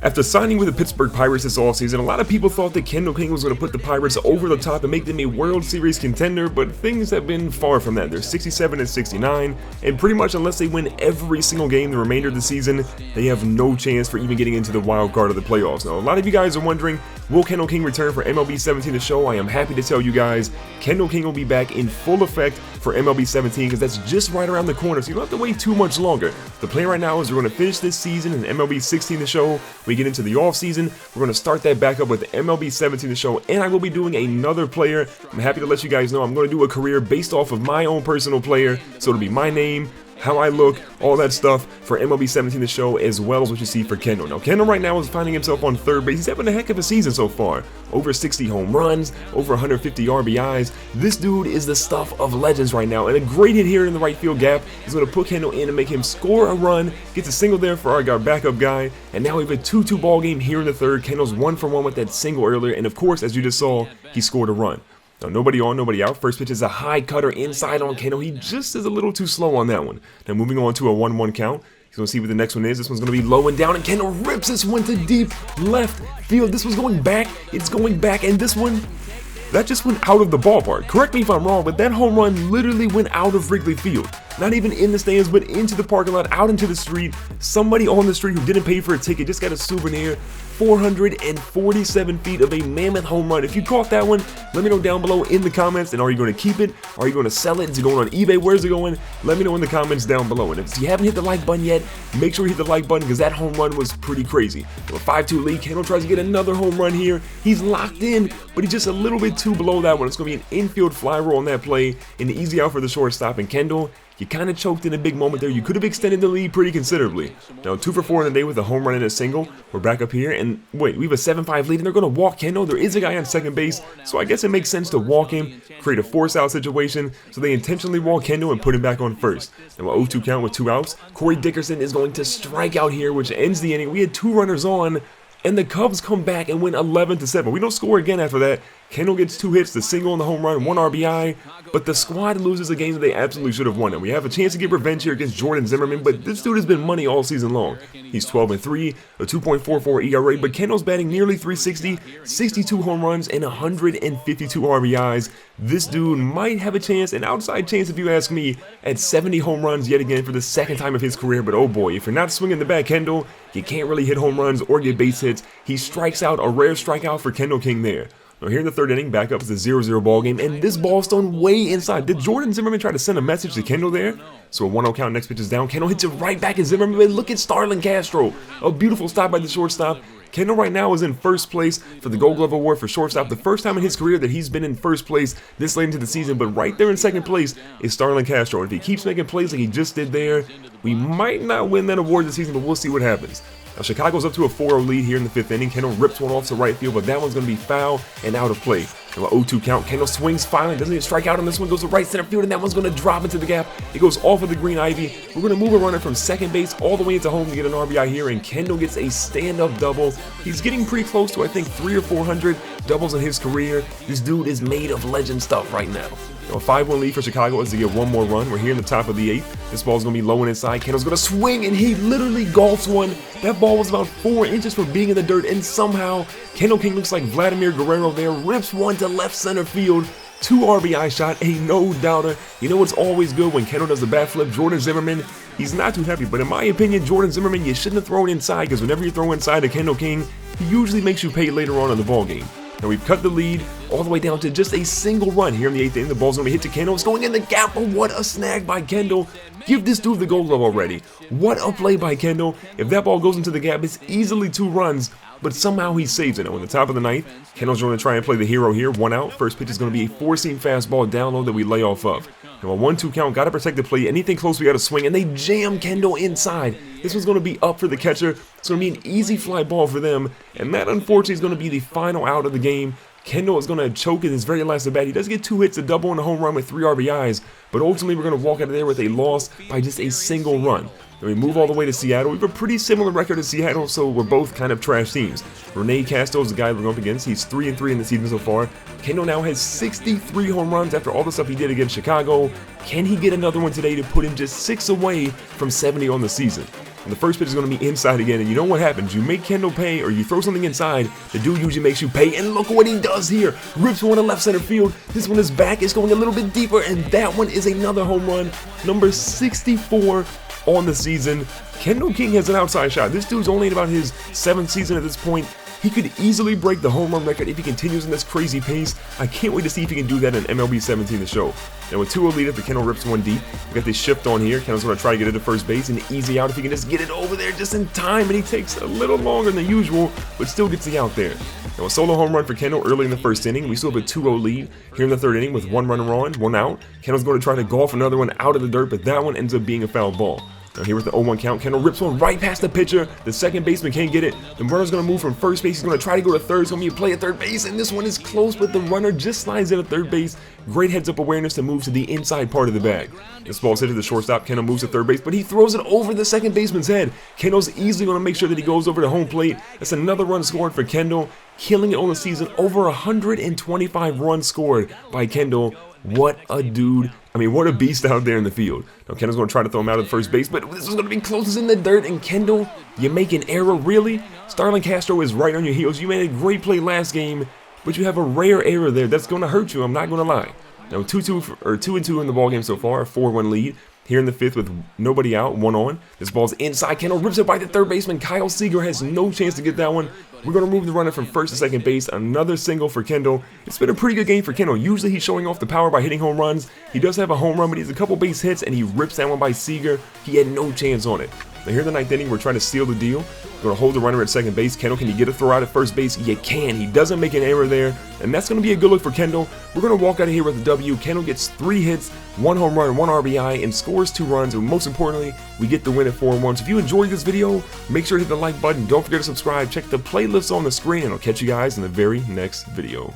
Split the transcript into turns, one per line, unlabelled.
After signing with the Pittsburgh Pirates this offseason, a lot of people thought that Kendall King was going to put the Pirates over the top and make them a World Series contender, but things have been far from that. They're 67 and 69, and pretty much unless they win every single game the remainder of the season, they have no chance for even getting into the wild card of the playoffs. Now, a lot of you guys are wondering, will Kendall King return for MLB 17 the show? I am happy to tell you guys, Kendall King will be back in full effect for MLB 17 because that's just right around the corner, so you don't have to wait too much longer. The plan right now is we're going to finish this season in MLB 16 the show. We get into the off season, we're going to start that back up with MLB 17 the show, and I will be doing another player. I'm happy to let you guys know I'm going to do a career based off of my own personal player, so it'll be my name, how I look, all that stuff for MLB 17 the show, as well as what you see for Kendall. Now, Kendall right now is finding himself on third base. He's having a heck of a season so far. Over 60 home runs, over 150 RBIs. This dude is the stuff of legends right now, and a great hit here in the right field gap is going to put Kendall in and make him score a run. Gets a single there for our backup guy, and now we have a 2-2 ball game here in the third. Kendall's 1 for 1 with that single earlier, and of course, as you just saw, he scored a run. Now, nobody on, nobody out. First pitch is a high cutter inside on Kendall. He just is a little too slow on that one. Now, moving on to a 1-1 count. He's going to see what the next one is. This one's going to be low and down, and Kendall rips this one to deep left field. This one's going back. It's going back, and this one, that just went out of the ballpark. Correct me if I'm wrong, but that home run literally went out of Wrigley Field. Not even in the stands, but into the parking lot, out into the street. Somebody on the street who didn't pay for a ticket just got a souvenir. 447 feet of a mammoth home run. If you caught that one, let me know down below in the comments. And are you going to keep it? Are you going to sell it? Is it going on eBay? Where's it going? Let me know in the comments down below. And if you haven't hit the like button yet, make sure you hit the like button because that home run was pretty crazy. A 5-2 lead. Kendall tries to get another home run here. He's locked in, but he's just a little bit too below that one. It's going to be an infield fly roll on that play. An easy out for the shortstop. And Kendall, you kind of choked in a big moment there. You could have extended the lead pretty considerably. Now, 2 for 4 in the day with a home run and a single. We're back up here, and wait, we have a 7-5 lead, and they're going to walk Kendall. There is a guy on second base, so I guess it makes sense to walk him, create a force-out situation, so they intentionally walk Kendall and put him back on first. Now, a 0-2 count with 2 outs. Corey Dickerson is going to strike out here, which ends the inning. We had 2 runners on, and the Cubs come back and win 11-7. We don't score again after that. Kendall gets 2 hits, the single and the home run, 1 RBI, but the squad loses a game that they absolutely should have won. And we have a chance to get revenge here against Jordan Zimmerman, but this dude has been money all season long. He's 12-3, a 2.44 ERA, but Kendall's batting nearly 360, 62 home runs, and 152 RBIs. This dude might have a chance, an outside chance if you ask me, at 70 home runs yet again for the second time of his career. But oh boy, if you're not swinging the bat, Kendall, you can't really hit home runs or get base hits. He strikes out, a rare strikeout for Kendall King there. Now here in the third inning, back up is a 0-0 ball game, and this ball's thrown way inside. Did Jordan Zimmerman try to send a message to Kendall there? So a 1-0 count, next pitch is down. Kendall hits it right back at Zimmerman, but look at Starlin Castro. A beautiful stop by the shortstop. Kendall right now is in first place for the Gold Glove Award for shortstop. The first time in his career that he's been in first place this late into the season, but right there in second place is Starlin Castro. And if he keeps making plays like he just did there, we might not win that award this season, but we'll see what happens. Now, Chicago's up to a 4-0 lead here in the 5th inning. Kendall rips one off to right field, but that one's going to be foul and out of play. Now, a 0-2 count. Kendall swings finally, doesn't even strike out on this one, goes to right center field, and that one's going to drop into the gap. It goes off of the green ivy. We're going to move a runner from second base all the way into home to get an RBI here, and Kendall gets a stand-up double. He's getting pretty close to, I think, 300 or 400 doubles in his career. This dude is made of legend stuff right now. Now, a 5-1 lead for Chicago as they get one more run. We're here in the top of the 8th. This ball's going to be low and inside. Kendall's going to swing, and he literally golfs one. That ball was about 4 inches from being in the dirt, and somehow Kendall King looks like Vladimir Guerrero there, rips one to left center field. 2 RBI shot, a no-doubter. You know what's always good when Kendall does the bat flip? Jordan Zimmerman, he's not too happy, but in my opinion, Jordan Zimmerman, you shouldn't have thrown inside, because whenever you throw inside to Kendall King, he usually makes you pay later on in the ball game. Now we've cut the lead all the way down to just a single run here in the 8th inning. The ball's going to be hit to Kendall. It's going in the gap, but what a snag by Kendall. Give this dude the Gold Glove already. What a play by Kendall. If that ball goes into the gap, it's easily 2 runs, but somehow he saves it. Now in the top of the 9th, Kendall's going to try and play the hero here. 1 out. First pitch is going to be a 4-seam fastball down low that we lay off of. Now a 1-2 count, got to protect the plate. Anything close, we got to swing, and they jam Kendall inside. This one's going to be up for the catcher. It's going to be an easy fly ball for them, and that unfortunately is going to be the final out of the game. Kendall is going to choke in his very last at bat. He does get 2 hits, a double and a home run with 3 RBIs, but ultimately we're going to walk out of there with a loss by just a single run. Then we move all the way to Seattle. We have a pretty similar record to Seattle, so we're both kind of trash teams. Rene Castro is the guy we're going up against. He's 3-3 in the season so far. Kendall now has 63 home runs after all the stuff he did against Chicago. Can he get another one today to put him just 6 away from 70 on the season? And the first pitch is going to be inside again, and you know what happens? You make Kendall pay, or you throw something inside, the dude usually makes you pay, and look what he does here. Rips one to left center field. This one is back. It's going a little bit deeper, and that one is another home run. Number 64 on the season. Kendall King has an outside shot. This dude's only in about his 7th season at this point. He could easily break the home run record if he continues in this crazy pace. I can't wait to see if he can do that in MLB 17 the show. Now with 2-0 lead after Kendall rips one deep, we got this shift on here. Kendall's going to try to get it to first base, and easy out if he can just get it over there just in time, and he takes a little longer than usual, but still gets the out there. Now a solo home run for Kendall early in the first inning. We still have a 2-0 lead here in the third inning with 1 runner on, 1 out. Kendall's going to try to golf another one out of the dirt, but that one ends up being a foul ball. Now here with the 0-1 count, Kendall rips one right past the pitcher. The second baseman can't get it. The runner's going to move from first base. He's going to try to go to third. It's going to be a play at third base, and this one is close, but the runner just slides in at third base. Great heads-up awareness to move to the inside part of the bag. This ball's hit to the shortstop. Kendall moves to third base, but he throws it over the second baseman's head. Kendall's easily going to make sure that he goes over to home plate. That's another run scored for Kendall, killing it on the season. Over 125 runs scored by Kendall. What a dude. I mean, what a beast out there in the field. Now, Kendall's going to try to throw him out at first base, but this is going to be close. It's in the dirt, and Kendall, you make an error, really? Starlin Castro is right on your heels. You made a great play last game, but you have a rare error there. That's going to hurt you, I'm not going to lie. Now, 2-2 in the ballgame so far, a 4-1 lead. Here in the 5th with nobody out, 1 on. This ball's inside. Kendall rips it by the third baseman. Kyle Seager has no chance to get that one. We're going to move the runner from first to second base. Another single for Kendall. It's been a pretty good game for Kendall. Usually he's showing off the power by hitting home runs. He does have a home run, but he has a couple base hits, and he rips that one by Seager. He had no chance on it. Now here in the 9th inning, we're trying to seal the deal. We're going to hold the runner at second base. Kendall, can you get a throw out at first base? You can. He doesn't make an error there, and that's going to be a good look for Kendall. We're going to walk out of here with a W. Kendall gets 3 hits, 1 home run, 1 RBI, and scores 2 runs, and most importantly, we get the win at 4-1. So if you enjoyed this video, make sure to hit the like button. Don't forget to subscribe. Check the playlist on the screen, and I'll catch you guys in the very next video.